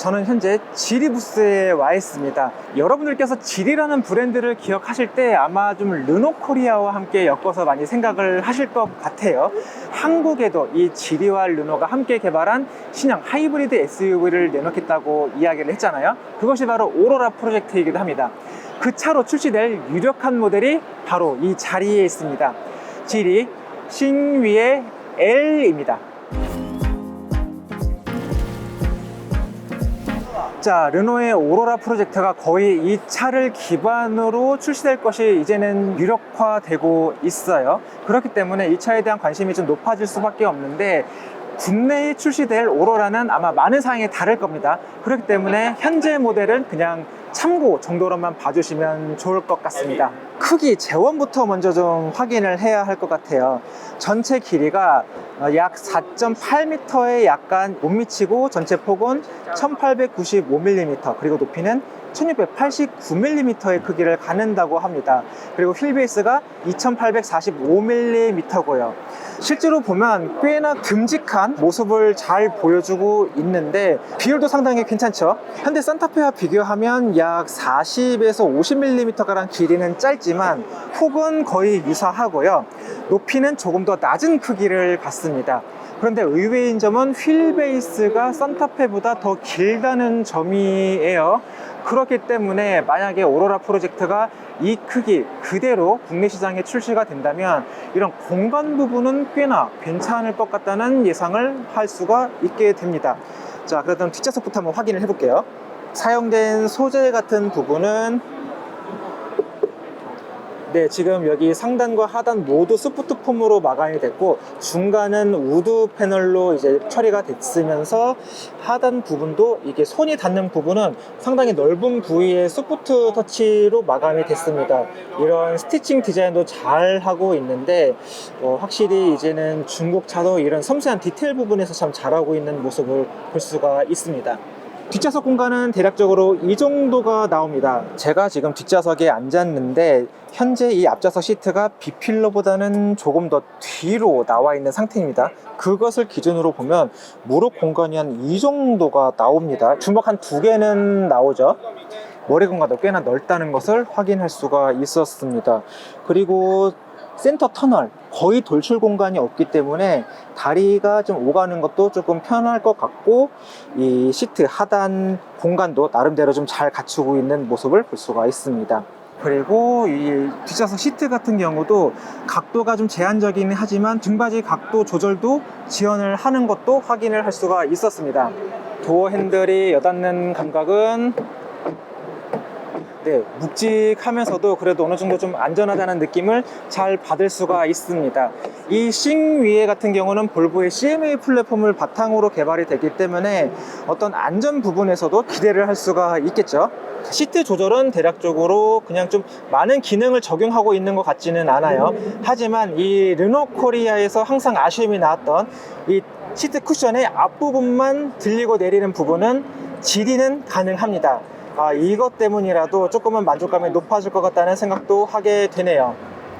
저는 현재 지리 부스에 와 있습니다. 여러분들께서 지리라는 브랜드를 기억하실 때 아마 좀 르노 코리아와 함께 엮어서 많이 생각을 하실 것 같아요. 한국에도 이 지리와 르노가 함께 개발한 신형 하이브리드 SUV를 내놓겠다고 이야기를 했잖아요. 그것이 바로 오로라 프로젝트이기도 합니다. 그 차로 출시될 유력한 모델이 바로 이 자리에 있습니다. 지리 싱위의 L입니다. 자, 르노의 오로라 프로젝트가 거의 이 차를 기반으로 출시될 것이 이제는 유력화되고 있어요. 그렇기 때문에 이 차에 대한 관심이 좀 높아질 수밖에 없는데, 국내에 출시될 오로라는 아마 많은 사항이 다를 겁니다. 그렇기 때문에 현재 모델은 그냥 참고 정도로만 봐주시면 좋을 것 같습니다. 크기 재원부터 먼저 좀 확인을 해야 할 것 같아요. 전체 길이가 약 4.8m에 약간 못 미치고, 전체 폭은 1895mm, 그리고 높이는 1689mm의 크기를 갖는다고 합니다. 그리고 휠베이스가 2845mm고요. 실제로 보면 꽤나 듬직한 모습을 잘 보여주고 있는데, 비율도 상당히 괜찮죠. 현대 산타페와 비교하면 약 40에서 50mm가량 길이는 짧지만 폭은 거의 유사하고요. 높이는 조금 더 낮은 크기를 갖습니다. 그런데 의외인 점은 휠베이스가 산타페보다 더 길다는 점이에요. 그렇기 때문에 만약에 오로라 프로젝트가 이 크기 그대로 국내 시장에 출시가 된다면 이런 공간 부분은 꽤나 괜찮을 것 같다는 예상을 할 수가 있게 됩니다. 자, 그럼 뒷좌석부터 한번 확인을 해볼게요. 사용된 소재 같은 부분은 지금 여기 상단과 하단 모두 소프트 폼으로 마감이 됐고, 중간은 우드 패널로 이제 처리가 됐으면서 하단 부분도 이게 손이 닿는 부분은 상당히 넓은 부위의 소프트 터치로 마감이 됐습니다. 이런 스티칭 디자인도 잘 하고 있는데, 확실히 이제는 중국 차도 이런 섬세한 디테일 부분에서 참 잘하고 있는 모습을 볼 수가 있습니다. 뒷좌석 공간은 대략적으로 이 정도가 나옵니다. 제가 지금 뒷좌석에 앉았는데 현재 이 앞좌석 시트가 B필러보다는 조금 더 뒤로 나와 있는 상태입니다. 그것을 기준으로 보면 무릎 공간이 한 이 정도가 나옵니다. 주먹 한 2개는 나오죠. 머리 공간도 꽤나 넓다는 것을 확인할 수가 있었습니다. 그리고 센터 터널, 거의 돌출 공간이 없기 때문에 다리가 좀 오가는 것도 조금 편할 것 같고, 이 시트 하단 공간도 나름대로 좀 잘 갖추고 있는 모습을 볼 수가 있습니다. 그리고 이 뒷좌석 시트 같은 경우도 각도가 좀 제한적이긴 하지만 등받이 각도 조절도 지원을 하는 것도 확인을 할 수가 있었습니다. 도어 핸들이 여닫는 감각은 묵직하면서도 그래도 어느 정도 좀 안전하다는 느낌을 잘 받을 수가 있습니다. 이 싱위에 같은 경우는 볼보의 CMA 플랫폼을 바탕으로 개발이 됐기 때문에 어떤 안전 부분에서도 기대를 할 수가 있겠죠. 시트 조절은 대략적으로 그냥 좀 많은 기능을 적용하고 있는 것 같지는 않아요. 하지만 이 르노 코리아에서 항상 아쉬움이 나왔던 이 시트 쿠션의 앞부분만 들리고 내리는 부분은 지리는 가능합니다. 이것 때문이라도 조금은 만족감이 높아질 것 같다는 생각도 하게 되네요.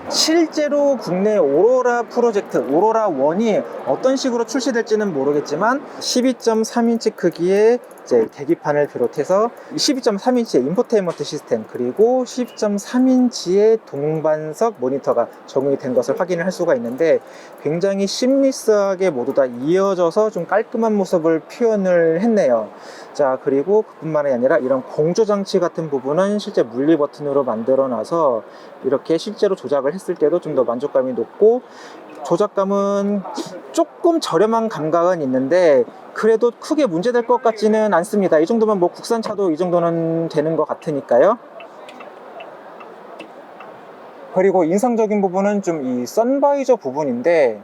실제로 국내 오로라 프로젝트, 오로라 1이 어떤 식으로 출시될지는 모르겠지만 12.3인치 크기의 이제 계기판을 비롯해서 12.3인치의 인포테인먼트 시스템, 그리고 10.3인치의 동반석 모니터가 적용이 된 것을 확인을 할 수가 있는데, 굉장히 심리스하게 모두 다 이어져서 좀 깔끔한 모습을 표현을 했네요. 자, 그리고 그뿐만이 아니라 이런 공조장치 같은 부분은 실제 물리 버튼으로 만들어 놔서 이렇게 실제로 조작을 했을 때도 좀 더 만족감이 높고, 조작감은 조금 저렴한 감각은 있는데 그래도 크게 문제될 것 같지는 않습니다. 이 정도면 뭐 국산차도 이 정도는 되는 것 같으니까요. 그리고 인상적인 부분은 좀 이 선바이저 부분인데,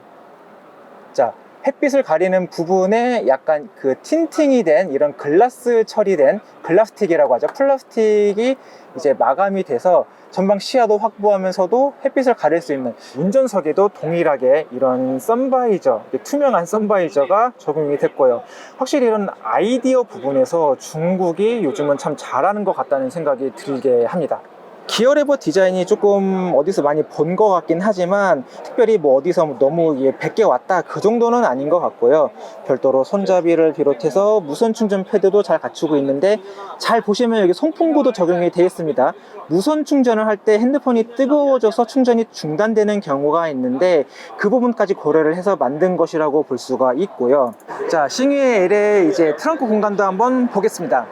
자, 햇빛을 가리는 부분에 약간 그 틴팅이 된 이런 글라스 처리된 글라스틱이라고 하죠. 플라스틱이 이제 마감이 돼서 전방 시야도 확보하면서도 햇빛을 가릴 수 있는, 운전석에도 동일하게 이런 선바이저, 투명한 선바이저가 적용이 됐고요. 확실히 이런 아이디어 부분에서 중국이 요즘은 참 잘하는 것 같다는 생각이 들게 합니다. 기어레버 디자인이 조금 어디서 많이 본 것 같긴 하지만 특별히 뭐 어디서 너무 100개 왔다 그 정도는 아닌 것 같고요. 별도로 손잡이를 비롯해서 무선 충전 패드도 잘 갖추고 있는데, 잘 보시면 여기 송풍구도 적용이 되어 있습니다. 무선 충전을 할 때 핸드폰이 뜨거워져서 충전이 중단되는 경우가 있는데 그 부분까지 고려를 해서 만든 것이라고 볼 수가 있고요. 자, 싱유의 L의 이제 트렁크 공간도 한번 보겠습니다.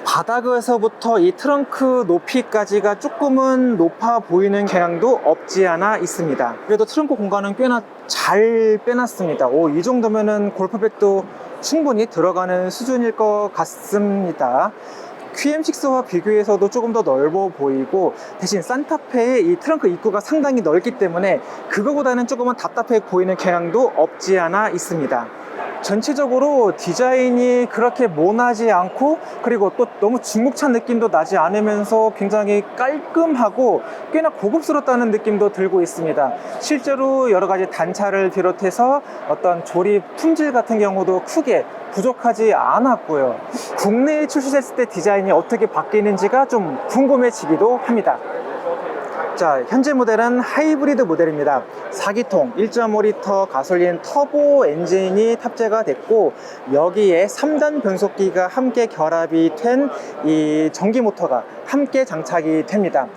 바닥에서부터 이 트렁크 높이까지가 조금은 높아 보이는 경향도 없지 않아 있습니다. 그래도 트렁크 공간은 꽤나 잘 빼놨습니다. 이 정도면은 골프백도 충분히 들어가는 수준일 것 같습니다. QM6와 비교해서도 조금 더 넓어 보이고, 대신 산타페의 이 트렁크 입구가 상당히 넓기 때문에 그거보다는 조금은 답답해 보이는 경향도 없지 않아 있습니다. 전체적으로 디자인이 그렇게 모나지 않고, 그리고 또 너무 중국차 느낌도 나지 않으면서 굉장히 깔끔하고 꽤나 고급스럽다는 느낌도 들고 있습니다. 실제로 여러 가지 단차를 비롯해서 어떤 조립 품질 같은 경우도 크게 부족하지 않았고요. 국내에 출시됐을 때 디자인이 어떻게 바뀌는지가 좀 궁금해지기도 합니다. 자, 현재 모델은 하이브리드 모델입니다. 4기통 1.5리터 가솔린 터보 엔진이 탑재가 됐고, 여기에 3단 변속기가 함께 결합이 된 이 전기 모터가 함께 장착이 됩니다.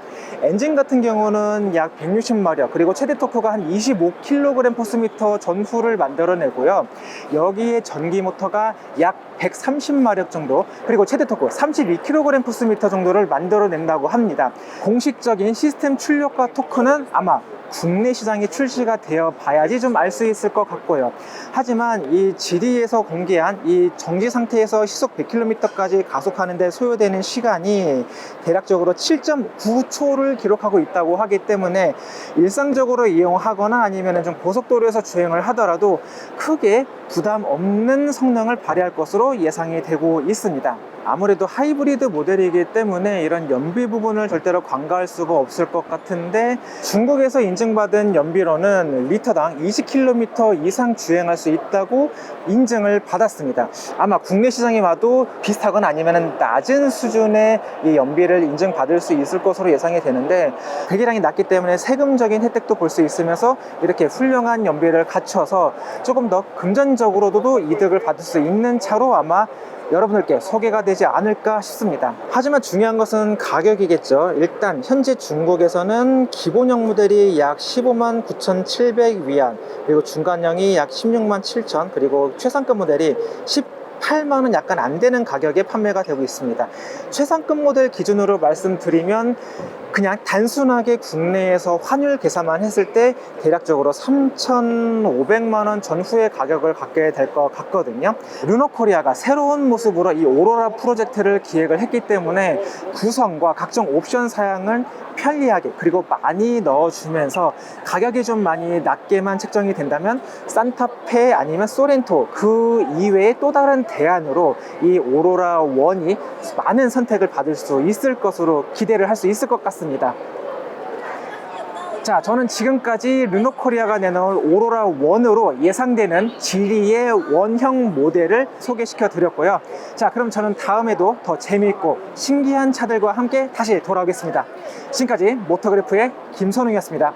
엔진 같은 경우는 약 160마력, 그리고 최대 토크가 한 25kg/m 전후를 만들어내고요. 여기에 전기 모터가 약 130마력 정도, 그리고 최대 토크 32kg/m 정도를 만들어낸다고 합니다. 공식적인 시스템 출력과 토크는 아마 국내 시장에 출시가 되어 봐야지 좀 알 수 있을 것 같고요. 하지만 이 GD에서 공개한 이 정지 상태에서 시속 100km까지 가속하는 데 소요되는 시간이 대략적으로 7.9초를 기록하고 있다고 하기 때문에 일상적으로 이용하거나 아니면 좀 고속도로에서 주행을 하더라도 크게 부담 없는 성능을 발휘할 것으로 예상이 되고 있습니다. 아무래도 하이브리드 모델이기 때문에 이런 연비 부분을 절대로 간과할 수가 없을 것 같은데, 중국에서 인증받은 연비로는 리터당 20km 이상 주행할 수 있다고 인증을 받았습니다. 아마 국내 시장에 와도 비슷하거나 아니면 낮은 수준의 이 연비를 인증받을 수 있을 것으로 예상이 되는데, 배기량이 낮기 때문에 세금적인 혜택도 볼 수 있으면서 이렇게 훌륭한 연비를 갖춰서 조금 더 금전적으로도 이득을 받을 수 있는 차로 아마 여러분들께 소개가 되지 않을까 싶습니다. 하지만 중요한 것은 가격이겠죠. 일단 현재 중국에서는 기본형 모델이 약 15만 9,700위안, 그리고 중간형이 약 16만 7천, 그리고 최상급 모델이 18만원 약간 안 되는 가격에 판매가 되고 있습니다. 최상급 모델 기준으로 말씀드리면 그냥 단순하게 국내에서 환율 계산만 했을 때 대략적으로 3,500만원 전후의 가격을 갖게 될 것 같거든요. 르노코리아가 새로운 모습으로 이 오로라 프로젝트를 기획을 했기 때문에 구성과 각종 옵션 사양을 편리하게 그리고 많이 넣어주면서 가격이 좀 많이 낮게만 책정이 된다면 산타페 아니면 소렌토 그 이외에 또 다른 대안으로 이 오로라 원이 많은 선택을 받을 수 있을 것으로 기대를 할 수 있을 것 같습니다. 자, 저는 지금까지 르노코리아가 내놓은 오로라 원으로 예상되는 지리의 원형 모델을 소개시켜 드렸고요. 자, 그럼 저는 다음에도 더 재미있고 신기한 차들과 함께 다시 돌아오겠습니다. 지금까지 모터그래프의 김선웅이었습니다.